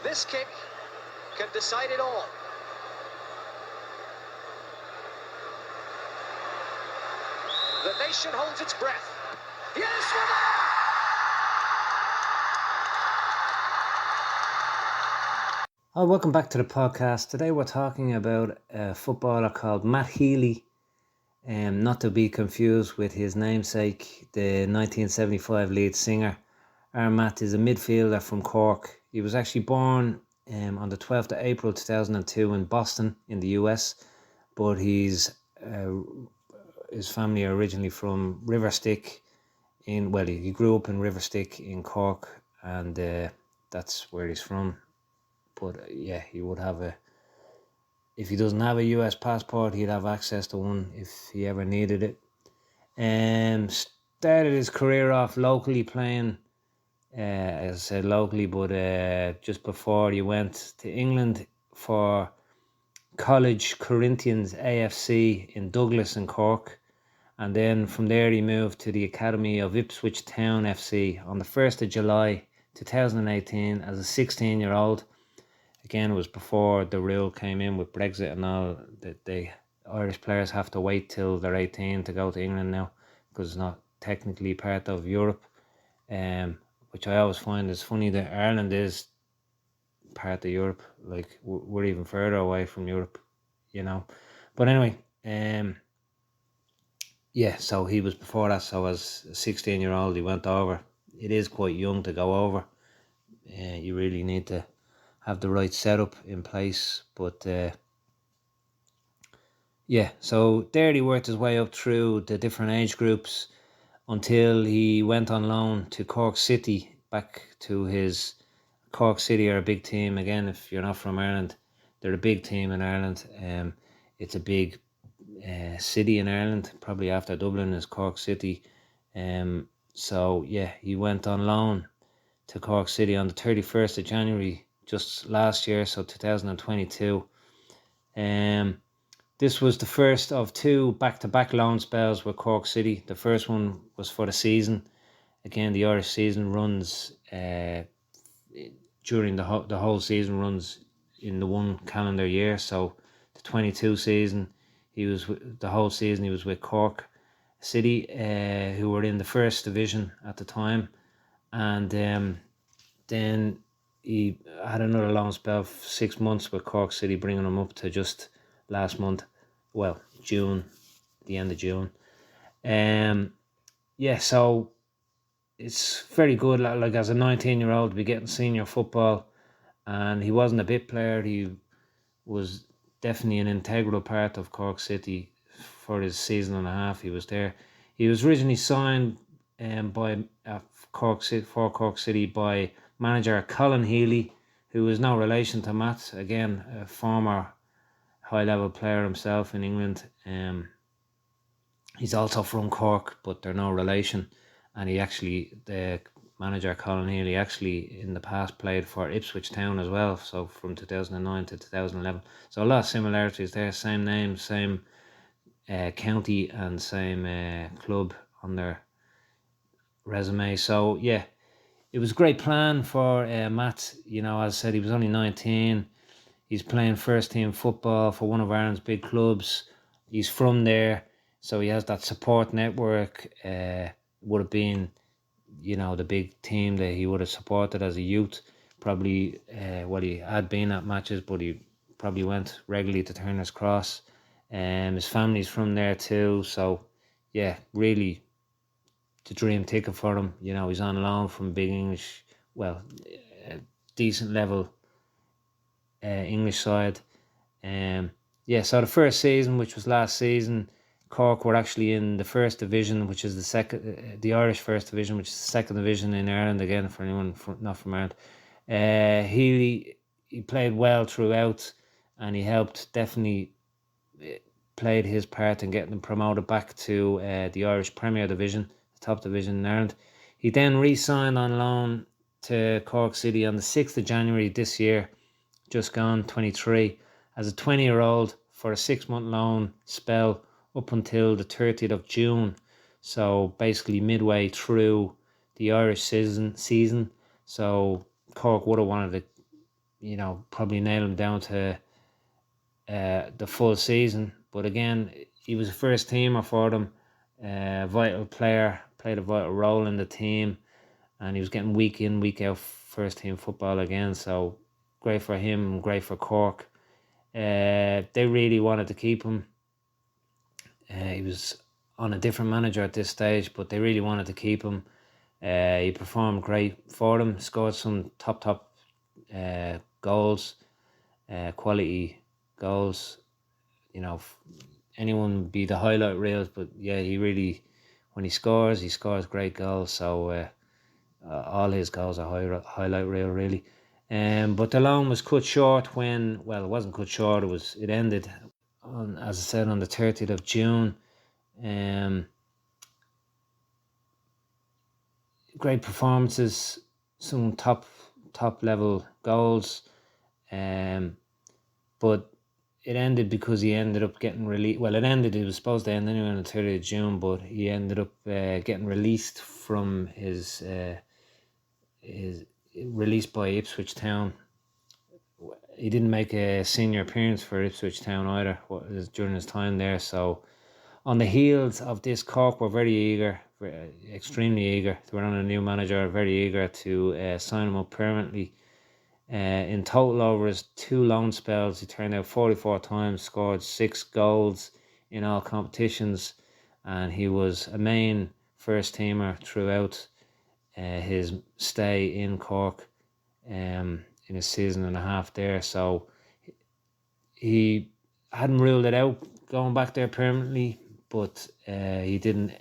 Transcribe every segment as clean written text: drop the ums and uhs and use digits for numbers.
This kick can decide it all. The nation holds its breath. Yes, Oh, welcome back to the podcast. Today we're talking about a footballer called Matt Healy, not to be confused with his namesake, the 1975 lead singer. Our Matt is a midfielder from Cork. He was actually born on the 12th of April 2002 in Boston in the US, but his family are originally from Riverstick. He grew up in Riverstick in Cork, and that's where he's from. But yeah, he would have if he doesn't have a US passport, he'd have access to one if he ever needed it. Started his career off locally playing, as I said, locally, but just before he went to England for College Corinthians AFC in Douglas and Cork. And then from there he moved to the academy of Ipswich Town FC on the 1st of July 2018 as a 16-year-old. Again, it was before the rule came in with Brexit and all, that the Irish players have to wait till they're 18 to go to England now, because it's not technically part of Europe, which I always find is funny that Ireland is part of Europe. Like, we're even further away from Europe, you know. But anyway, yeah, so he was before that. So as a 16-year-old, he went over. It is quite young to go over. You really need to have the right setup in place, but yeah, so there he worked his way up through the different age groups until he went on loan to Cork City, back to his Cork City are a big team. Again, if you're not from Ireland, they're a big team in Ireland. It's a big city in Ireland, probably after Dublin is Cork City. So yeah, he went on loan to Cork City on the 31st of January just last year, so 2022. This was the first of two back-to-back loan spells with Cork City. The first one was for the season. Again, the Irish season runs during the whole season runs in the one calendar year. So the 22 season, the whole season he was with Cork City, who were in the first division at the time, and then he had another loan spell for 6 months with Cork City, bringing him up to just last month, June, the end of June. Yeah, so it's very good, like as a 19-year-old to be getting senior football, and he wasn't a bit player. He was definitely an integral part of Cork City for his season and a half he was there. He was originally signed by Cork City by manager Colin Healy, who is no relation to Matt. Again, a former high-level player himself in England. He's also from Cork, but they're no relation. And the manager Colin Healy actually in the past played for Ipswich Town as well, so from 2009 to 2011. So a lot of similarities there, same name, same county and same club on their resume. So yeah, it was a great plan for Matt. You know, as I said, he was only 19. He's playing first team football for one of Ireland's big clubs. He's from there, so he has that support network. Would have been, the big team that he would have supported as a youth. Probably, he had been at matches, but he probably went regularly to Turner's Cross. His family's from there too, so yeah, really the dream ticket for him. He's on loan from big English, decent level English side. So the first season, which was last season, Cork were actually in the first division, which is the Irish first division, which is the second division in Ireland. Again, for anyone not from Ireland, he played well throughout, and he helped definitely played his part in getting them promoted back to the Irish Premier Division, the top division in Ireland. He then re-signed on loan to Cork City on the 6th of January this year, just gone, 23, as a 20-year-old for a 6-month loan spell up until the 30th of June. So basically midway through the Irish season. So Cork would have wanted to probably nail him down to the full season. But again, he was a first teamer for them, vital player, played a vital role in the team, and he was getting week in, week out first team football again. So great for him, great for Cork. They really wanted to keep him. He was on a different manager at this stage, but they really wanted to keep him. He performed great for them, scored some top goals, quality goals. Anyone would be the highlight reels, but yeah, when he scores great goals. So all his goals are highlight reel really. But the loan was cut short when, well, it wasn't cut short. It ended on, as I said, on the 30th of June. Great performances, some top level goals, but it ended because he ended up getting released. Well, it was supposed to end anyway on the 30th of June, but he ended up getting released from his released by Ipswich Town. He didn't make a senior appearance for Ipswich Town either during his time there. So on the heels of this, Cork were very eager, extremely eager. They were on a new manager, very eager to sign him up permanently. In total, over his 2 loan spells, he turned out 44 times, scored 6 goals in all competitions, and he was a main first teamer throughout his stay in Cork in his season and a half there. So he hadn't ruled it out going back there permanently, but he didn't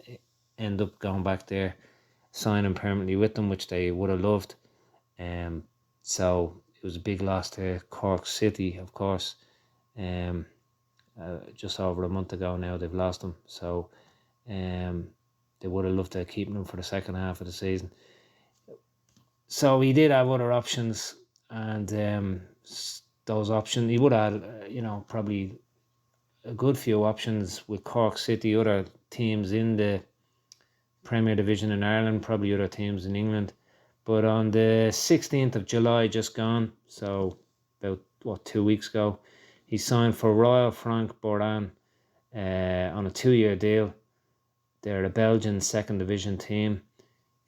end up going back there, signing permanently with them, which they would have loved. So it was a big loss to Cork City, of course. Just over a month ago now, they've lost him. So they would have loved to keep him for the second half of the season. So he did have other options, and those options, he would have had, probably a good few options with Cork City, other teams in the Premier Division in Ireland, probably other teams in England. But on the 16th of July, just gone, so about 2 weeks ago, he signed for Royal Frank Borains on a 2-year deal. They're a Belgian second division team.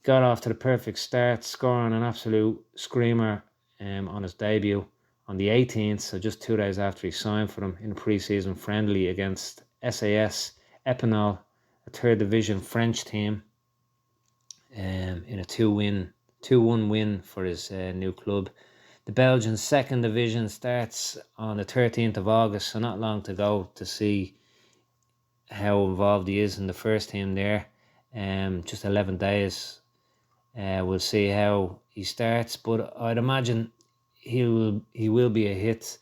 Got off to the perfect start, scoring an absolute screamer on his debut on the 18th, so just 2 days after he signed for them, in a pre-season friendly against SAS Epinal, a third division French team, in a 2-1 win for his new club. The Belgian second division starts on the 13th of August, so not long to go to see how involved he is in the first team there. Just 11 days. We'll see how he starts, but I'd imagine he will be a hit.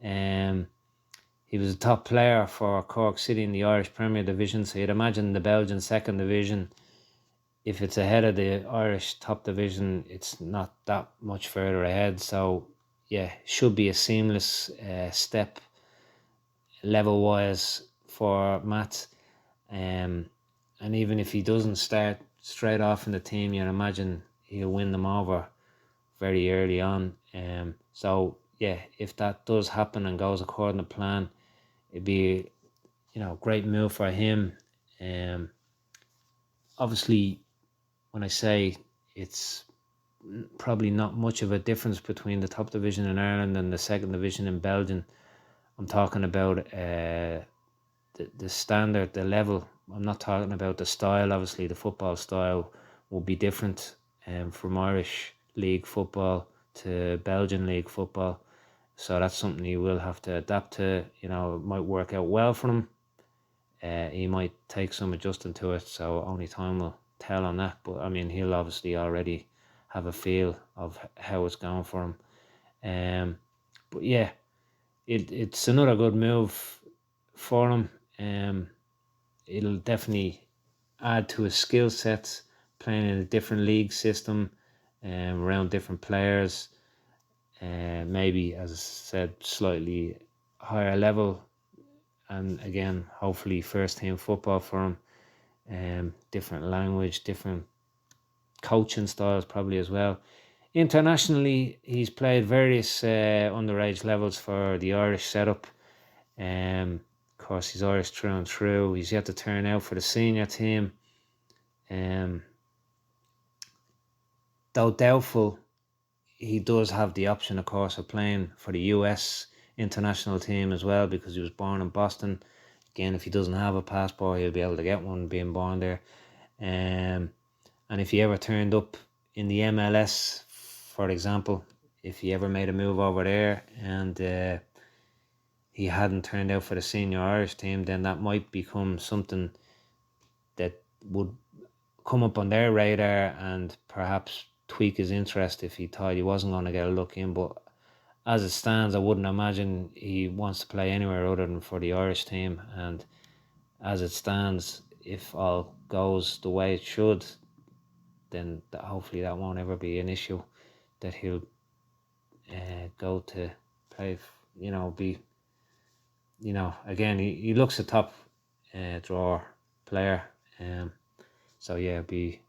He was a top player for Cork City in the Irish Premier Division, so you'd imagine the Belgian second division, if it's ahead of the Irish top division, it's not that much further ahead. So yeah, should be a seamless step level-wise for Matt. And even if he doesn't start straight off in the team, you imagine he'll win them over very early on. So yeah, if that does happen and goes according to plan, it'd be a great move for him. Obviously, when I say it's probably not much of a difference between the top division in Ireland and the second division in Belgium, I'm talking about the standard, the level. I'm not talking about the style. Obviously, the football style will be different from Irish league football to Belgian league football. So that's something he will have to adapt to. It might work out well for him. He might take some adjusting to it, so only time will tell on that. But I mean, he'll obviously already have a feel of how it's going for him. But yeah, it's another good move for him. It'll definitely add to his skill sets, playing in a different league system, around different players. Maybe, as I said, slightly higher level, and again, hopefully first team football for him. Different language, different coaching styles probably as well. Internationally, he's played various underage levels for the Irish setup. Of course, he's Irish through and through. He's yet to turn out for the senior team. Though doubtful, he does have the option, of course, of playing for the US international team as well, because he was born in Boston. Again, if he doesn't have a passport, he'll be able to get one being born there. And if he ever turned up in the MLS, for example, if he ever made a move over there and he hadn't turned out for the senior Irish team, then that might become something that would come up on their radar and perhaps tweak his interest if he thought he wasn't going to get a look in. But as it stands, I wouldn't imagine he wants to play anywhere other than for the Irish team. And as it stands, if all goes the way it should, then hopefully that won't ever be an issue, that he'll go to play, again, he looks a top drawer player. So yeah, it'd be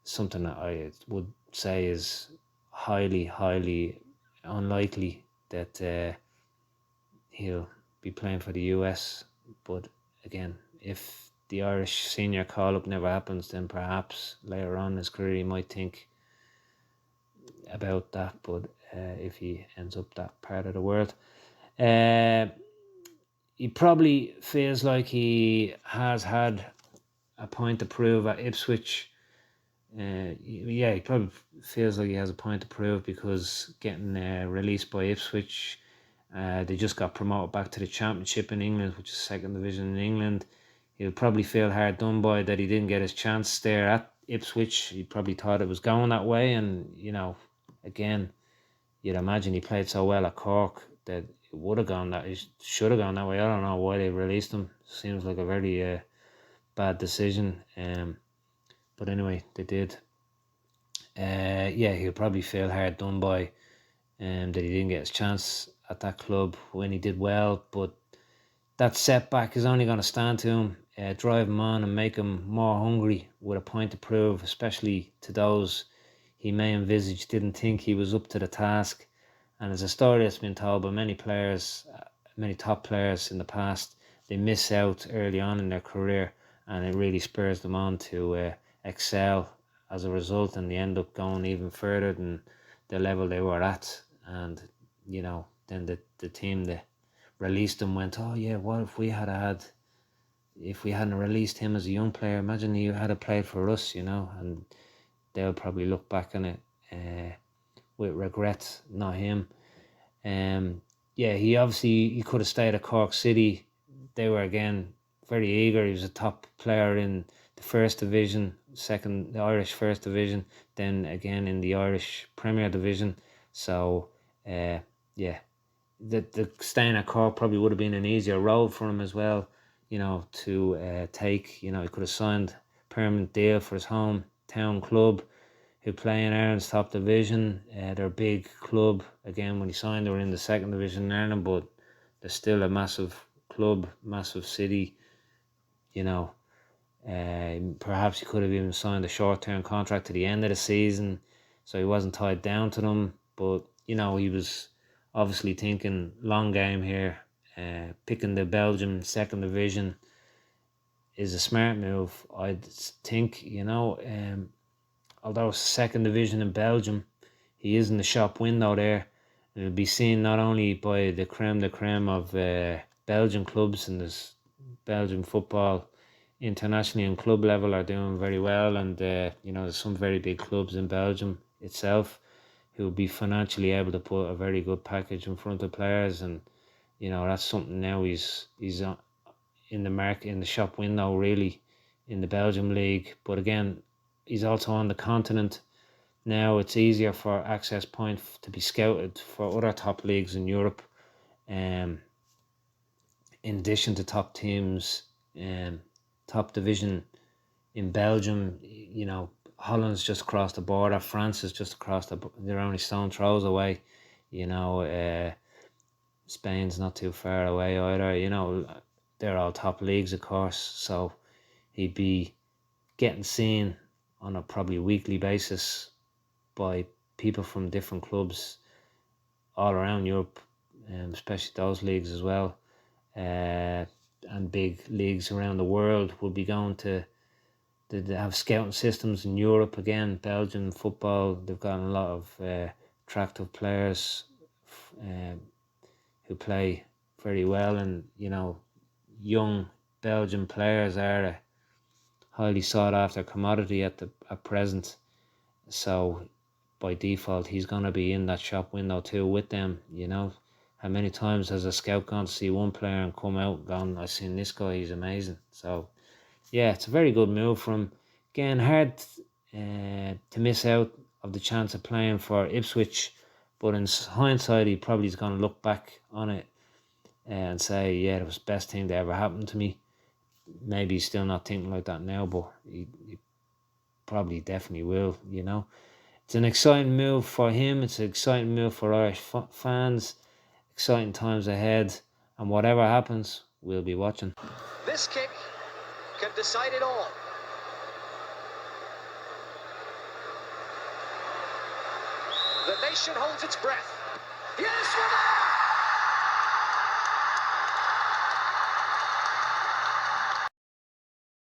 something that I would say is highly, highly unlikely that he'll be playing for the US. But again, if the Irish senior call-up never happens, then perhaps later on in his career he might think about that. But if he ends up that part of the world, he probably feels like he has had a point to prove at Ipswich. He probably feels like he has a point to prove, because getting released by Ipswich, they just got promoted back to the Championship in England, which is second division in England. He'll probably feel hard done by that he didn't get his chance there at Ipswich. He probably thought it was going that way, and again, you'd imagine he played so well at Cork that it would have gone that, it should have gone that way. I don't know why they released him. Seems like a very bad decision. But anyway, they did. He'll probably feel hard done by that he didn't get his chance at that club when he did well. But that setback is only going to stand to him, drive him on and make him more hungry with a point to prove, especially to those he may envisage didn't think he was up to the task. And as a story that's been told by many players, many top players in the past, they miss out early on in their career, and it really spurs them on to excel as a result, and they end up going even further than the level they were at. And then the team that released him went, oh yeah, what if we hadn't released him as a young player? Imagine he had played for us, and they'll probably look back on it with regret, not him. He could have stayed at Cork City. They were again very eager. He was a top player in the first division, the Irish first division, then again in the Irish Premier Division. So the staying at Cork probably would have been an easier road for him as well, to take. He could have signed a permanent deal for his hometown club, who play in Ireland's top division. They're a big club. Again, when he signed, they were in the second division in Ireland, but they're still a massive club, massive city. Perhaps he could have even signed a short-term contract to the end of the season, so he wasn't tied down to them. But he was obviously thinking long game here. Picking the Belgium second division is a smart move, I think. Although it's second division in Belgium, he is in the shop window there. It'll be seen not only by the creme de creme of Belgian clubs, and this Belgian football internationally and club level are doing very well, and there's some very big clubs in Belgium itself who will be financially able to put a very good package in front of players, and that's something now he's in the market, in the shop window really, in the Belgium league. But again, he's also on the continent now. It's easier for Access Point to be scouted for other top leagues in Europe, in addition to top teams, top division in Belgium. Holland's just across the border, France is just across they're only stone throws away. Spain's not too far away either. They're all top leagues, of course, so he'd be getting seen on a probably weekly basis by people from different clubs all around Europe, especially those leagues as well, and big leagues around the world will be going to. They have scouting systems in Europe again. Belgian football, they've got a lot of attractive players who play very well, and young Belgian players are a highly sought after commodity at present. So by default, he's going to be in that shop window too with them. How many times has a scout gone to see one player and come out gone, I've seen this guy, he's amazing. So yeah, it's a very good move from. Again, hard to miss out of the chance of playing for Ipswich, but in hindsight, he probably is going to look back on it and say, yeah, it was the best thing that ever happened to me. Maybe he's still not thinking like that now, but he probably definitely will, It's an exciting move for him. It's an exciting move for Irish fans. Exciting times ahead. And whatever happens, we'll be watching. This kick can decide it all. The nation holds its breath. Yes,